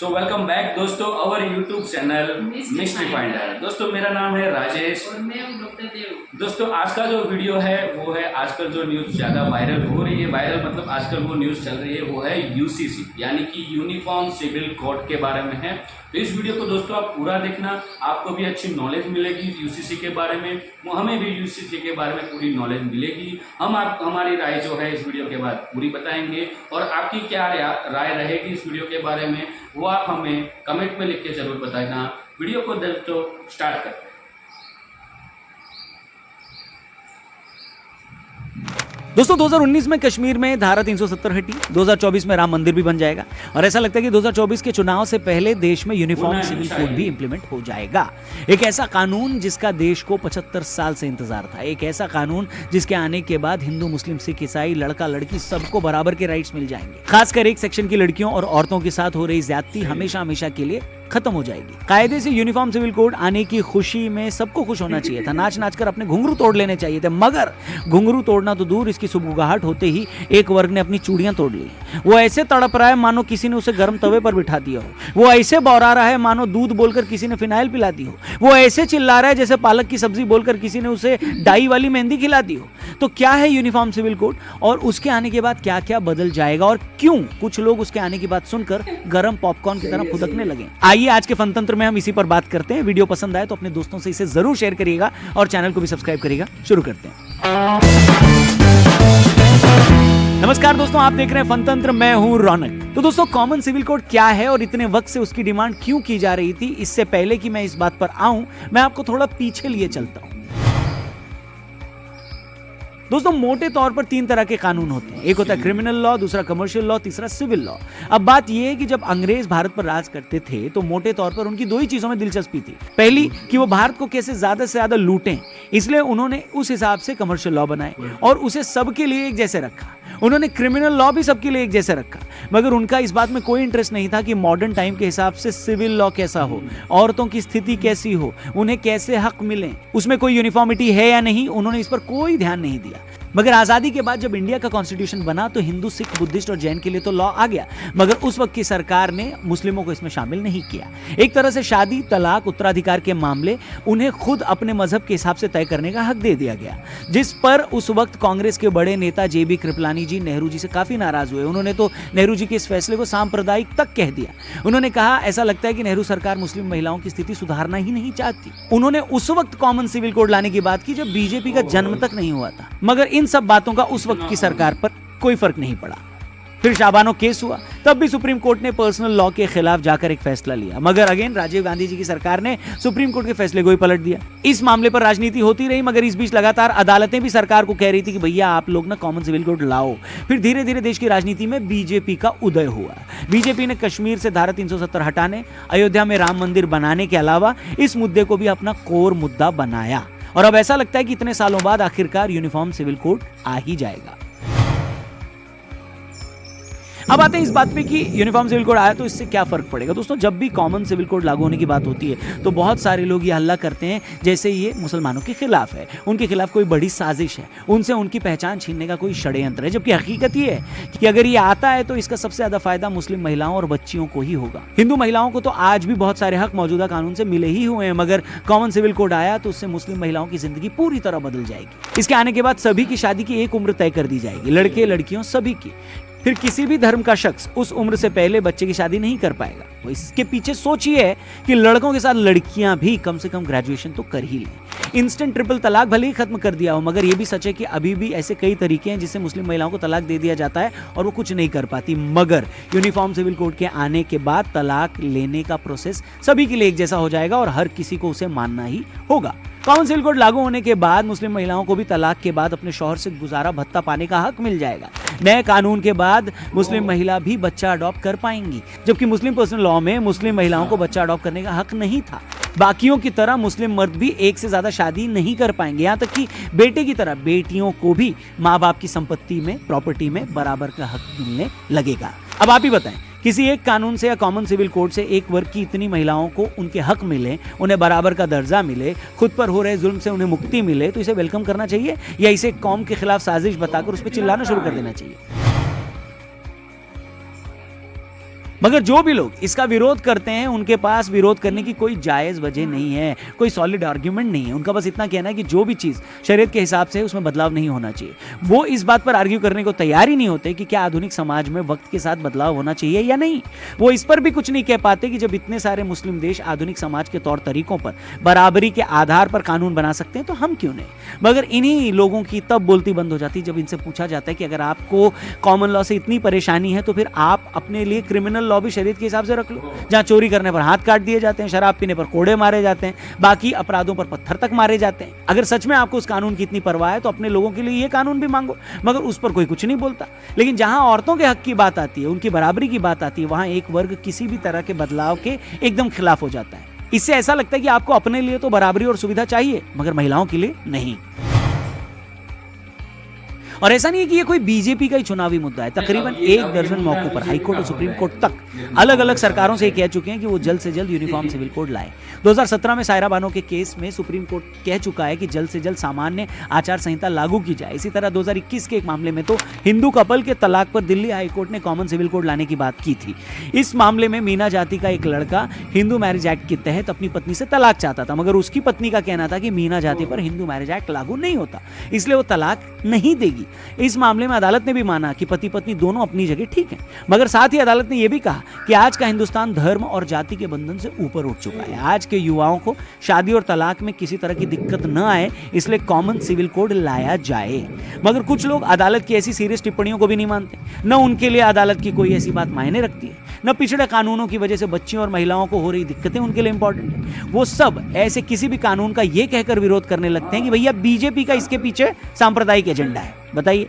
So welcome back दोस्तों our YouTube channel mystery finder. दोस्तों मेरा नाम है राजेश और मैं हूं डॉक्टर देव। दोस्तों आज का जो वीडियो है वो है आजकल जो न्यूज़ ज़्यादा वायरल हो रही है। वायरल मतलब आजकल वो न्यूज़ चल रही है वो है यूसीसी यानी कि यूनिफॉर्म सिविल कोड के बारे में है। तो इस वीडियो को दोस्तों आप पूरा देखना, आपको भी अच्छी नॉलेज मिलेगी यूसीसी के बारे में, हमें भी यूसीसी के बारे में पूरी नॉलेज मिलेगी। हमारी राय जो है इस वीडियो के बाद पूरी बताएंगे और आपकी क्या राय रहेगी इस वीडियो के बारे में वो आप हमें कमेंट में लिख के जरूर बताना। वीडियो को दोस्तों स्टार्ट करते हैं। दोस्तों 2019 में कश्मीर में धारा 370 हटी, 2024 में राम मंदिर भी बन जाएगा और ऐसा लगता है कि 2024 के चुनाव से पहले देश में यूनिफॉर्म सिविल कोड भी इंप्लीमेंट हो जाएगा। एक ऐसा कानून जिसका देश को 75 साल से इंतजार था, एक ऐसा कानून जिसके आने के बाद हिंदू मुस्लिम सिख ईसाई लड़का लड़की सबको बराबर के राइट्स मिल जाएंगे। खासकर एक सेक्शन की लड़कियों और औरतों के साथ हो रही ज्यादती हमेशा हमेशा के लिए खत्म हो जाएगी। कायदे से यूनिफॉर्म सिविल कोड आने की खुशी में सबको खुश होना चाहिए था, नाच नाच कर अपने घुंघरू तोड़ लेने चाहिए थे, मगर घुंघरू तोड़ना तो दूर, इसकी सुबुगाहट होते ही एक वर्ग ने अपनी चूड़ियां तोड़ ली। वो ऐसे तड़प रहा है मानो किसी ने उसे गर्म तवे पर बिठा दिया हो, वो ऐसे बौरा रहा है मानो दूध बोलकर किसी ने फिनाइल पिला दी हो, वो ऐसे चिल्ला रहा है जैसे पालक की सब्जी बोलकर किसी ने उसे डाई वाली मेहंदी खिला दी हो। तो क्या है यूनिफॉर्म सिविल कोड और उसके आने के बाद क्या क्या बदल जाएगा और क्यों कुछ लोग उसके आने की बात सुनकर गर्म पॉपकॉर्न की तरह फुदकने लगे? आइए आज के फनतंत्र में हम इसी पर बात करते हैं। वीडियो पसंद आए तो अपने दोस्तों से इसे जरूर शेयर करिएगा और चैनल को भी सब्सक्राइब करिएगा। शुरू करते हैं। नमस्कार दोस्तों, आप देख रहे हैं फनतंत्र, मैं हूं रौनक। तो दोस्तों कॉमन सिविल कोड क्या है और इतने वक्त से उसकी डिमांड क्यों की जा रही थी, इससे पहले कि मैं इस बात पर आऊं मैं आपको थोड़ा पीछे लिए चलता हूं। दोस्तों मोटे तौर पर 3 तरह के कानून होते हैं, एक होता है क्रिमिनल लॉ, दूसरा कमर्शियल लॉ, तीसरा सिविल लॉ। अब बात यह है कि जब अंग्रेज भारत पर राज करते थे तो मोटे तौर पर उनकी 2 ही चीजों में दिलचस्पी थी। पहली कि वो भारत को कैसे ज्यादा से ज्यादा लूटें, इसलिए उन्होंने उस हिसाब से कमर्शियल लॉ बनाए और उसे सबके लिए एक जैसे रखा। उन्होंने क्रिमिनल लॉ भी सबके लिए एक जैसे रखा, मगर उनका इस बात में कोई इंटरेस्ट नहीं था कि मॉडर्न टाइम के हिसाब से सिविल लॉ कैसा हो, औरतों की स्थिति कैसी हो, उन्हें कैसे हक मिले, उसमें कोई यूनिफॉर्मिटी है या नहीं, उन्होंने इस पर कोई ध्यान नहीं दिया। मगर आजादी के बाद जब इंडिया का कॉन्स्टिट्यूशन बना तो हिंदू सिख बुद्धिस्ट और जैन के लिए तो लॉ आ गया, मगर उस वक्त की सरकार ने मुस्लिमों को इसमें शामिल नहीं किया। एक तरह से शादी, तलाक, उत्तराधिकार के मामले उन्हें खुद अपने मजहब के हिसाब से तय करने का हक दे दिया गया, जिस पर उस वक्त कांग्रेस के बड़े नेता जेबी कृपलानी जी नेहरू जी से काफी नाराज हुए। उन्होंने तो नेहरू जी के इस फैसले को सांप्रदायिक तक कह दिया। उन्होंने कहा ऐसा लगता है कि नेहरू सरकार मुस्लिम महिलाओं की स्थिति सुधारना ही नहीं चाहती। उन्होंने उस वक्त कॉमन सिविल कोड लाने की बात की जब बीजेपी का जन्म तक नहीं हुआ था, मगर इन सब बातों का उस वक्त की सरकार पर कोई फर्क नहीं पड़ा। फिर शाबानो केस हुआ, तब भी सुप्रीम कोर्ट ने पर्सनल लॉ के खिलाफ जाकर एक फैसला लिया, मगर अगेन राजीव गांधी जी की सरकार ने सुप्रीम कोर्ट के फैसले को ही पलट दिया। इस मामले पर राजनीति होती रही, मगर इस बीच लगातार अदालतें भी सरकार को कह रही थी कि भैया आप लोग ना कॉमन सिविल कोड लाओ। फिर धीरे धीरे देश की राजनीति में बीजेपी का उदय हुआ। बीजेपी ने कश्मीर से धारा 370 हटाने, अयोध्या में राम मंदिर बनाने के अलावा इस मुद्दे को भी अपना कोर मुद्दा बनाया और अब ऐसा लगता है कि इतने सालों बाद आखिरकार यूनिफॉर्म सिविल कोड आ ही जाएगा। अब आते हैं इस बात पे कि यूनिफॉर्म सिविल कोड आया तो इससे क्या फर्क पड़ेगा। दोस्तों जब भी कॉमन सिविल कोड लागू होने की बात होती है तो बहुत सारे लोग ये हल्ला करते हैं जैसे ये मुसलमानों के खिलाफ है, उनके खिलाफ कोई बड़ी साजिश है, उनसे उनकी पहचान छीनने का कोई षड्यंत्र है। जबकि हकीकत ये है कि अगर ये आता है तो इसका सबसे ज्यादा फायदा मुस्लिम महिलाओं और बच्चियों को ही होगा। हिंदू महिलाओं को तो आज भी बहुत सारे हक मौजूदा कानून से मिले ही हुए हैं, मगर कॉमन सिविल कोड आया तो उससे मुस्लिम महिलाओं की जिंदगी पूरी तरह बदल जाएगी। इसके आने के बाद सभी की शादी की एक उम्र तय कर दी जाएगी, लड़के लड़कियों सभी की। फिर किसी भी धर्म का शख्स उस उम्र से पहले बच्चे की शादी नहीं कर पाएगा। तो इसके पीछे सोच ये है कि लड़कों के साथ लड़कियां भी कम से कम ग्रेजुएशन तो कर ही लें। इंस्टेंट ट्रिपल तलाक भले ही खत्म कर दिया हो, मगर यह भी सच है कि अभी भी ऐसे कई तरीके हैं जिससे मुस्लिम महिलाओं को तलाक दे दिया जाता है और वो कुछ नहीं कर पाती। मगर यूनिफॉर्म सिविल कोड के आने के बाद तलाक लेने का प्रोसेस सभी के लिए एक जैसा हो जाएगा और हर किसी को उसे मानना ही होगा। कॉमन सिविल कोड लागू होने के बाद मुस्लिम महिलाओं को भी तलाक के बाद अपने शौहर से गुजारा भत्ता पाने का हक मिल जाएगा। नए कानून के बाद मुस्लिम महिला भी बच्चा अडॉप्ट कर पाएंगी, जबकि मुस्लिम पर्सनल लॉ में मुस्लिम महिलाओं को बच्चा अडॉप्ट करने का हक नहीं था। बाकियों की तरह मुस्लिम मर्द भी एक से ज्यादा शादी नहीं कर पाएंगे, यहाँ तक कि बेटे की तरह बेटियों को भी माँ बाप की संपत्ति में, प्रॉपर्टी में बराबर का हक मिलने लगेगा। अब आप ही बताएं, किसी एक कानून से या कॉमन सिविल कोड से एक वर्ग की इतनी महिलाओं को उनके हक मिले, उन्हें बराबर का दर्जा मिले, खुद पर हो रहे जुल्म से उन्हें मुक्ति मिले, तो इसे वेलकम करना चाहिए या इसे कौम के खिलाफ साजिश बताकर उस पर चिल्लाना शुरू कर देना चाहिए? मगर जो भी लोग इसका विरोध करते हैं उनके पास विरोध करने की कोई जायज़ वजह नहीं है, कोई सॉलिड आर्ग्यूमेंट नहीं है। उनका बस इतना कहना है कि जो भी चीज़ शरीयत के हिसाब से है उसमें बदलाव नहीं होना चाहिए। वो इस बात पर आर्ग्यू करने को तैयार ही नहीं होते कि क्या आधुनिक समाज में वक्त के साथ बदलाव होना चाहिए या नहीं। वो इस पर भी कुछ नहीं कह पाते कि जब इतने सारे मुस्लिम देश आधुनिक समाज के तौर तरीकों पर बराबरी के आधार पर कानून बना सकते हैं तो हम क्यों नहीं। मगर इन्हीं लोगों की तब बोलती बंद हो जाती जब इनसे पूछा जाता है कि अगर आपको कॉमन लॉ से इतनी परेशानी है तो फिर आप अपने लिए क्रिमिनल लॉ भी शरीयत के हिसाब से रख लो, जहां चोरी करने पर हाथ काट दिए जाते हैं, शराब पीने पर कोड़े मारे जाते हैं, बाकी अपराधों पर पत्थर तक मारे जाते हैं। अगर सच में आपको उस कानून की इतनी परवाह है तो अपने लोगों के लिए ये कानून भी मांगो, मगर उस पर कोई कुछ नहीं बोलता। लेकिन जहां औरतों के हक की बात आती है, उनकी बराबरी की बात आती है, वहां एक वर्ग किसी भी तरह के बदलाव के एकदम खिलाफ हो जाता है। इससे ऐसा लगता है कि आपको अपने लिए तो बराबरी और सुविधा चाहिए मगर महिलाओं के लिए नहीं। और ऐसा नहीं है कि ये कोई बीजेपी का ही चुनावी मुद्दा है। तकरीबन एक दर्जन मौकों पर हाईकोर्ट और सुप्रीम कोर्ट तक अलग अलग सरकारों से कह चुके हैं कि वो जल्द से जल्द यूनिफॉर्म सिविल कोड लाए। 2017 में सायरा बानो के केस में सुप्रीम कोर्ट कह चुका है कि जल्द से जल्द सामान्य आचार संहिता लागू की जाए। इसी तरह 2021 के एक मामले में तो हिंदू कपल के तलाक पर दिल्ली हाईकोर्ट ने कॉमन सिविल कोड लाने की बात की थी। इस मामले में मीना जाति का एक लड़का हिंदू मैरिज एक्ट के तहत अपनी पत्नी से तलाक चाहता था, मगर उसकी पत्नी का कहना था कि मीना जाति पर हिंदू मैरिज एक्ट लागू नहीं होता, इसलिए वो तलाक नहीं देगी। इस मामले में अदालत ने भी माना कि पति पत्नी दोनों अपनी जगह ठीक हैं, मगर साथ ही अदालत ने यह भी कहा कि आज का हिंदुस्तान धर्म और जाति के बंधन से ऊपर उठ चुका है। आज के युवाओं को शादी और तलाक में किसी तरह की दिक्कत न आए, इसलिए कॉमन सिविल कोड लाया जाए। मगर कुछ लोग अदालत की ऐसी सीरियस टिप्पणियों को भी नहीं मानते। न उनके लिए अदालत की कोई ऐसी बात मायने रखती है, न पिछड़े कानूनों की वजह से बच्चियों और महिलाओं को हो रही दिक्कतें उनके लिए इंपॉर्टेंट है। वो सब ऐसे किसी भी कानून का ये कहकर विरोध करने लगते हैं कि भैया बीजेपी का इसके पीछे सांप्रदायिक एजेंडा है। बताइए।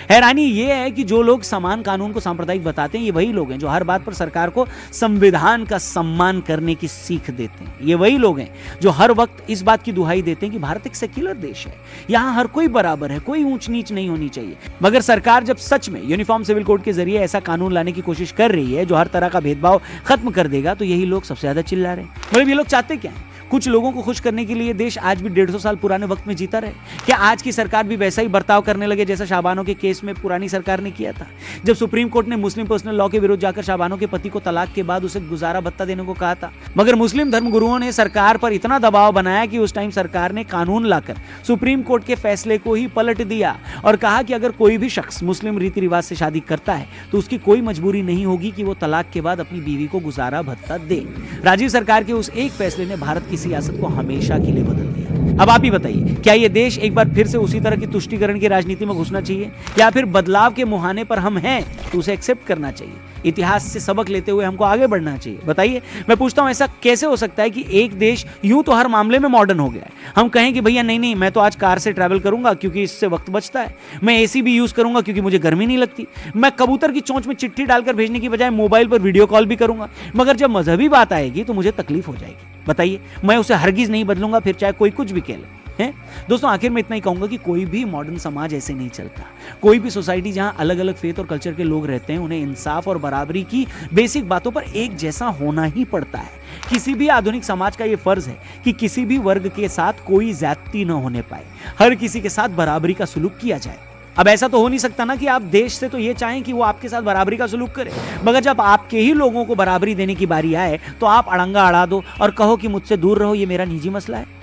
हैरानी यह है कि जो लोग समान कानून को सांप्रदायिक बताते हैं ये वही लोग हैं जो हर बात पर सरकार को संविधान का सम्मान करने की सीख देते हैं। ये वही लोग हैं जो हर वक्त इस बात की दुहाई देते हैं कि भारत एक सेक्युलर देश है, यहां हर कोई बराबर है, कोई ऊंच नीच नहीं होनी चाहिए। मगर सरकार जब सच में यूनिफॉर्म सिविल कोड के जरिए ऐसा कानून लाने की कोशिश कर रही है जो हर तरह का भेदभाव खत्म कर देगा, तो यही लोग सबसे ज्यादा चिल्ला रहे हैं। मतलब ये लोग चाहते क्या है? कुछ लोगों को खुश करने के लिए देश आज भी 150 साल पुराने वक्त में जीता रहे। क्या आज की सरकार भी वैसा ही बर्ताव करने लगे जैसा शाहबानो के केस में पुरानी सरकार ने किया था, जब सुप्रीम कोर्ट ने मुस्लिम पर्सनल लॉ के विरुद्ध जाकर शाहबानो के पति को तलाक के बाद उसे गुजारा भत्ता देने को कहा था। मगर मुस्लिम धर्मगुरुओं ने सरकार पर इतना दबाव बनाया कि उस टाइम सरकार ने कानून लाकर सुप्रीम कोर्ट के फैसले को ही पलट दिया और कहा कि अगर कोई भी शख्स मुस्लिम रीति रिवाज से शादी करता है तो उसकी कोई मजबूरी नहीं होगी कि वो तलाक के बाद अपनी बीवी को गुजारा भत्ता दे। राजीव सरकार के उस एक फैसले ने भारत की सियासत को हमेशा के लिए बदल दिया। अब आप ही बताइए, क्या ये देश एक बार फिर से उसी तरह की तुष्टीकरण की राजनीति में घुसना चाहिए या फिर बदलाव के मुहाने पर हम हैं तो उसे एक्सेप्ट करना चाहिए? इतिहास से सबक लेते हुए हमको आगे बढ़ना चाहिए। बताइए, मैं पूछता हूं ऐसा कैसे हो सकता है कि एक देश यूं तो हर मामले में मॉडर्न हो गया है, हम कहें कि भैया नहीं मैं तो आज कार से ट्रैवल करूंगा क्योंकि इससे वक्त बचता है, मैं एसी भी यूज करूंगा क्योंकि मुझे गर्मी नहीं लगती, मैं कबूतर की चोंच में चिट्ठी डालकर भेजने की बजाय मोबाइल पर वीडियो कॉल भी करूंगा, मगर जब मजहबी बात आएगी तो मुझे तकलीफ हो जाएगी। बताइए, मैं उसे हरगिज नहीं बदलूंगा, फिर चाहे कोई कुछ भी कह ले। है दोस्तों, आखिर में इतना ही कहूंगा कि कोई भी मॉडर्न समाज ऐसे नहीं चलता। कोई भी सोसाइटी जहां अलग अलग फेथ और कल्चर के लोग रहते हैं, उन्हें इंसाफ और बराबरी की बेसिक बातों पर एक जैसा होना ही पड़ता है। किसी भी आधुनिक समाज का यह फर्ज है कि किसी भी वर्ग के साथ कोई ज्यादती न होने पाए, हर किसी के साथ बराबरी का सलूक किया जाए। अब ऐसा तो हो नहीं सकता ना कि आप देश से तो ये चाहें कि वो आपके साथ बराबरी का सलूक करे, मगर जब आपके ही लोगों को बराबरी देने की बारी आए तो आप अड़ंगा अड़ा दो और कहो कि मुझसे दूर रहो, ये मेरा निजी मसला है।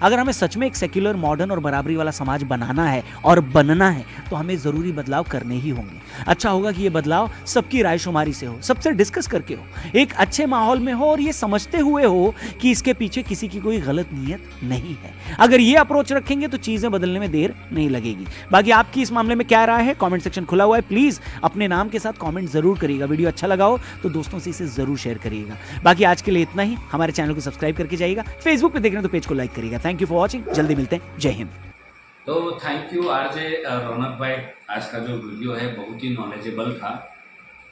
अगर हमें सच में एक सेक्युलर, मॉडर्न और बराबरी वाला समाज बनाना है और बनना है तो हमें जरूरी बदलाव करने ही होंगे। अच्छा होगा कि ये बदलाव सबकी रायशुमारी से हो, सबसे डिस्कस करके हो, एक अच्छे माहौल में हो और ये समझते हुए हो कि इसके पीछे किसी की कोई गलत नीयत नहीं है। अगर ये अप्रोच रखेंगे तो चीजें बदलने में देर नहीं लगेगी। बाकी आपकी इस मामले में क्या राय है? कमेंट सेक्शन खुला हुआ है, प्लीज अपने नाम के साथ कमेंट जरूर करिएगा। वीडियो अच्छा लगा हो तो दोस्तों से इसे जरूर शेयर करिएगा। बाकी आज के लिए इतना ही। हमारे चैनल को सब्सक्राइब करके जाइएगा, फेसबुक पे देख रहे हैं तो पेज को लाइक करिएगा। थैंक यू फॉर वॉचिंग, जल्दी मिलते हैं। जय हिंद। तो थैंक यू आरजे रौनक भाई, आज का जो वीडियो है बहुत ही नॉलेजेबल था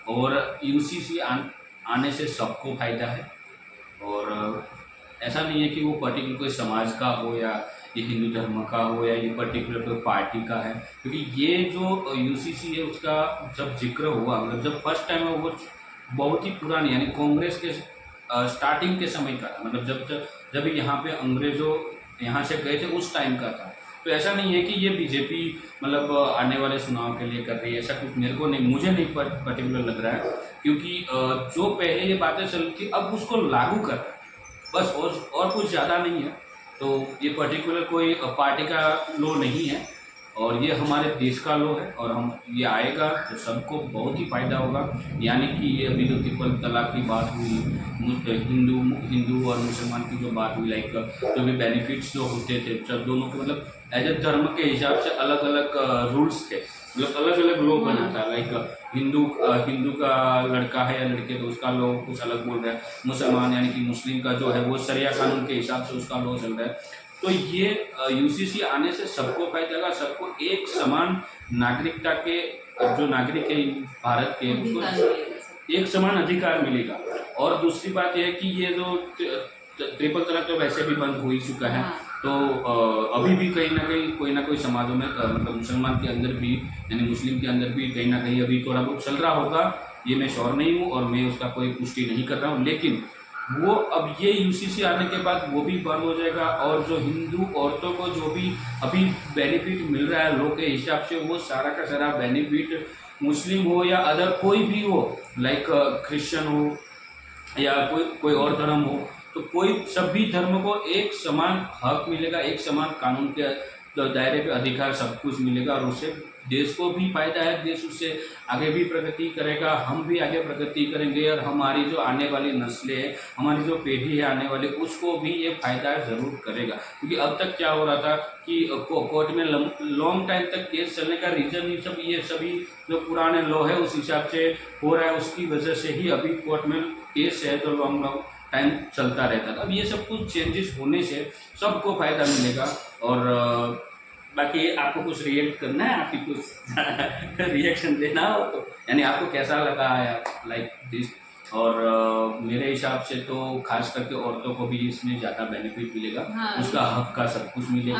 और यूसीसी आने से सबको फायदा है। और ऐसा नहीं है कि वो पर्टिकुलर कोई समाज का हो या ये हिंदू धर्म का हो या ये पर्टिकुलर कोई पार्टी का है, क्योंकि ये जो यूसीसी है उसका जब जिक्र हुआ, मतलब जब फर्स्ट टाइम है वो बहुत ही पुरानी, यानी कांग्रेस के स्टार्टिंग के समय का था। मतलब जब यहाँ पे अंग्रेजों यहाँ से गए थे उस टाइम का था। तो ऐसा नहीं है कि ये बीजेपी मतलब आने वाले चुनाव के लिए कर रही है, ऐसा कुछ मेरे को नहीं, मुझे नहीं पर्टिकुलर लग रहा है, क्योंकि जो पहले ये बातें चल रही थी अब उसको लागू कर रहा है बस, और कुछ ज़्यादा नहीं है। तो ये पर्टिकुलर कोई पार्टी का लॉ नहीं है, और ये हमारे देश का लॉ है, और हम ये आएगा तो सबको बहुत ही फायदा होगा। यानी कि ये अभी जो ट्रिपल तलाक की बात हुई, हिंदू और मुसलमान की जो बात हुई, लाइक जो भी बेनिफिट्स जो होते थे सब दोनों के, मतलब एज ए धर्म के हिसाब से अलग अलग रूल्स थे, मतलब अलग अलग लॉ बना था। लाइक हिंदू का लड़का है या लड़के तो उसका लॉ कुछ अलग बोल रहा है, मुसलमान यानी कि मुस्लिम का जो है वो शरिया कानून के हिसाब से उसका लॉ चल रहा है। तो ये यूसीसी आने से सबको फायदा होगा, सबको एक समान नागरिकता के, जो नागरिक है भारत के उसको एक समान अधिकार मिलेगा। और दूसरी बात यह है कि ये जो ट्रिपल तलाक तो वैसे भी बंद हो ही चुका है, तो अभी भी कहीं ना कहीं कोई ना कोई समाजों में मतलब मुसलमान के अंदर भी यानी मुस्लिम के अंदर भी कहीं ना कहीं अभी थोड़ा बहुत चल रहा होगा, ये मैं श्योर नहीं हूँ और मैं उसका कोई पुष्टि नहीं कर रहा हूँ। लेकिन वो अब ये यूसीसी आने के बाद वो भी बंद हो जाएगा, और जो हिंदू औरतों को जो भी अभी बेनिफिट मिल रहा है लॉ के हिसाब से, वो सारा का सारा बेनिफिट मुस्लिम हो या अदर कोई भी हो, लाइक क्रिश्चियन हो या कोई और धर्म हो, तो कोई सभी धर्म को एक समान हक मिलेगा, एक समान कानून के दायरे पे अधिकार सब कुछ मिलेगा, और उससे देश को भी फायदा है, देश उससे आगे भी प्रगति करेगा, हम भी आगे प्रगति करेंगे, और हमारी जो आने वाली नस्लें हैं, हमारी जो पीढ़ी है आने वाली, उसको भी ये फायदा ज़रूर करेगा। क्योंकि अब तक क्या हो रहा था कि कोर्ट में लॉन्ग टाइम तक केस चलने का रीज़न ही सब ये सभी जो पुराने लॉ है उस हिसाब से हो रहा है, उसकी वजह से ही अभी कोर्ट में केस है तो लॉन्ग टाइम चलता रहता था। अब ये सब कुछ चेंजेस होने से सबको फायदा मिलेगा। और बाकी आपको कुछ रिएक्ट करना है, आपकी कुछ रिएक्शन देना हो तो, यानी आपको कैसा लगा है लाइक दिस। और मेरे हिसाब से तो खास करके औरतों को भी इसमें ज़्यादा बेनिफिट मिलेगा, हाँ, उसका हक का सब कुछ मिलेगा।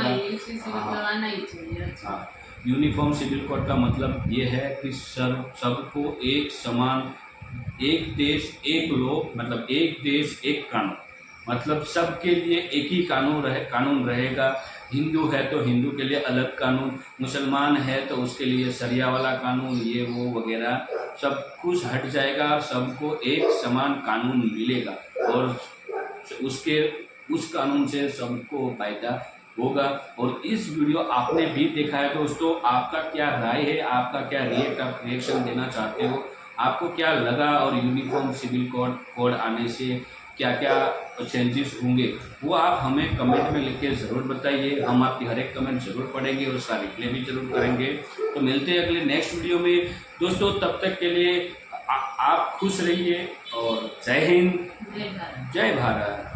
हाँ, यूनिफॉर्म सिविल कोड का मतलब ये है कि सबको एक समान, एक देश एक लॉ, मतलब एक देश एक कानून, मतलब सबके लिए एक ही कानून रहेगा। हिंदू है तो हिंदू के लिए अलग कानून, मुसलमान है तो उसके लिए शरिया वाला कानून, ये वो वगैरह सब कुछ हट जाएगा, सबको एक समान कानून मिलेगा, और उस कानून से सबको फायदा होगा। और इस वीडियो आपने भी देखा है दोस्तों, आपका क्या राय है, आपका क्या रिएक्शन देना चाहते हो, आपको क्या लगा, और यूनिफॉर्म सिविल कोड आने से क्या क्या चेंजेस होंगे वो आप हमें कमेंट में लिख के ज़रूर बताइए। हम आपकी हर एक कमेंट ज़रूर पढ़ेंगे और उसका रिप्लाई भी ज़रूर करेंगे। तो मिलते हैं अगले नेक्स्ट वीडियो में दोस्तों, तब तक के लिए आप खुश रहिए और जय हिंद, जय भारत।